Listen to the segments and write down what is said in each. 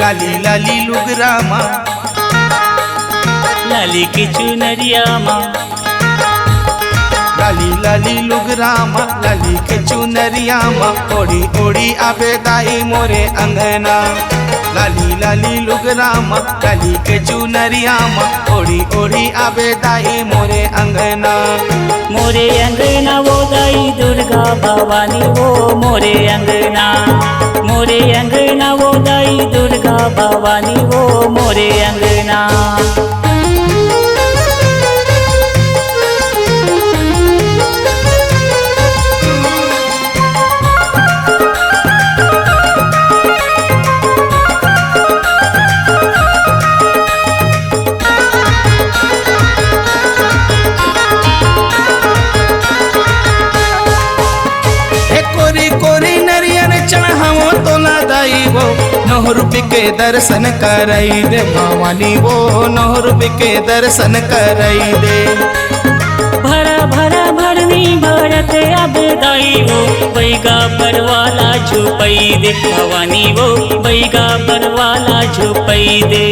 लाली लाली लुगरा माँ, लाली की चुनरिया माँ, लाली लाली लुगरा माँ, लाली के चुनरिया माँ, ओढ़ी ओढ़ी आबे दाई मोरे अंगना। लाली लाली लुगरा माँ, लाली के चुनरिया माँ, ओढ़ी ओढ़ी आबे दाई मोरे अंगना। मोरे अंगना वो दाई दुर्गा भवानी वो मोरे अंगना, मोरे अंगना वो दाई दुर्गा भवानी वो मोरे अंगना। नौ रुपये के दर्शन कराई दे भवानी वो, 9 रुपये के दर्शन कराई दे। भरा भरा भरनी भरत अब दाई वो, बैगा परवाला झुपई दे भवानी वो, बैगा परवाला झुपई दे।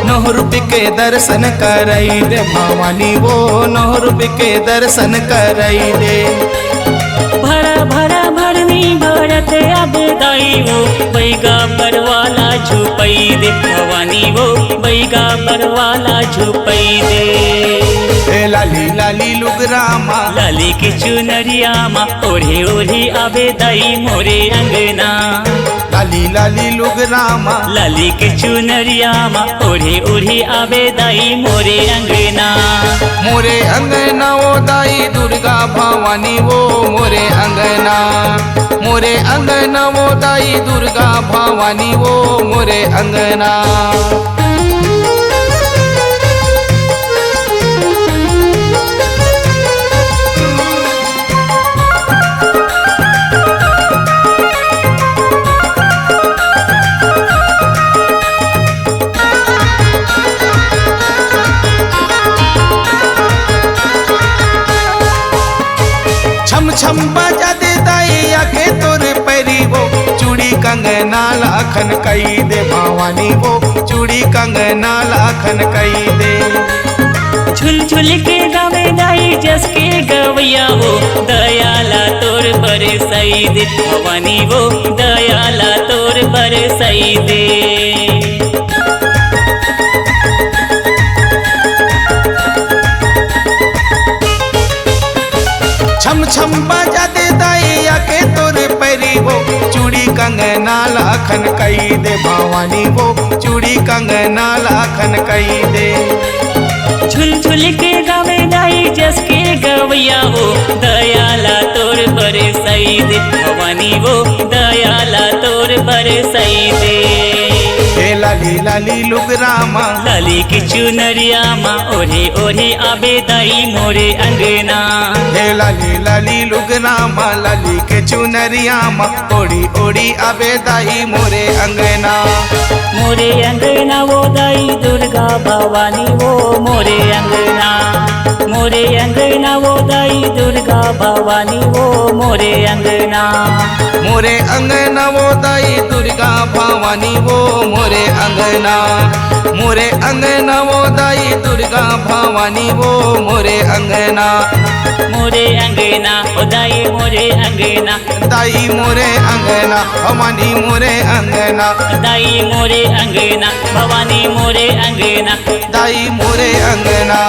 नौ रुपये के दर्शन कराई दे भवानी वो, 9 रुपये के दर्शन कराई दे। भरा भरा भरनी भरत अब दाई वो, बैगा परवाला झुपई दे भवानी वो, बैगा परवाला झुपई दे। लाली लाली लुगरा माँ, लाली की चुनरिया माँ, ओढ़ी ओढ़ी आबे दाई मोरे अंगना। लाली लाली लुगरा माँ, लाली की चुनरिया माँ, ओढ़ी ओढ़ी आबे दाई मोरे अंगना। मोरे अंगना वो दाई दुर्गा भवानी वो मोरे अंगना। मोरे अंगना वो दाई दुर्गा भवानी वो मोरे अंगना। छम छम बाजा दे दाई आके तोरे पैरी वो, चूड़ी कंगना लाखन कई दे भवानी वो, चूड़ी कंगना लाखन कई दे। झुल झुल के गावे दाई जस के गवैया वो, दयाला तोर बरसई दे भवानी वो, दयाला तोर बरसई दे। छम छम बाजा दे दाई आके तोरे पैरी वो, चूड़ी कंगना लाखन कई दे भवानी वो, चूड़ी कंगना लाखन कई दे। झुल झुल के गावे दाई जस के गवैया वो, दयाला तोर बरसई दे भवानी वो, दयाला तोर बरसई दे। लाली लाली लुगरा माँ, लाली की चुनरिया माँ, ओढ़ी ओढ़ी आबे दाई मोरे अंगना। लाली लाली लुगरा माँ, लाली के चुनरिया माँ, ओढ़ी ओढ़ी आबे दाई मोरे अंगना। मोरे अंगना वो दाई दुर्गा भवानी वो मोरे अंगना। मोरे अंगना वो दाई दुर्गा भवानी वो मोरे अंगना। मोरे अंगना वो दाई दुर्गा भवानी वो मोरे अंगना। मोरे अंगना वो दाई दुर्गा भवानी वो मोरे अंगना। मोरे अंगना ओ दाई मोरे अंगना। दाई मोरे अंगना भवानी मोरे अंगना। दाई मोरे अंगना भवानी मोरे अंगना। दाई मोरे अंगना।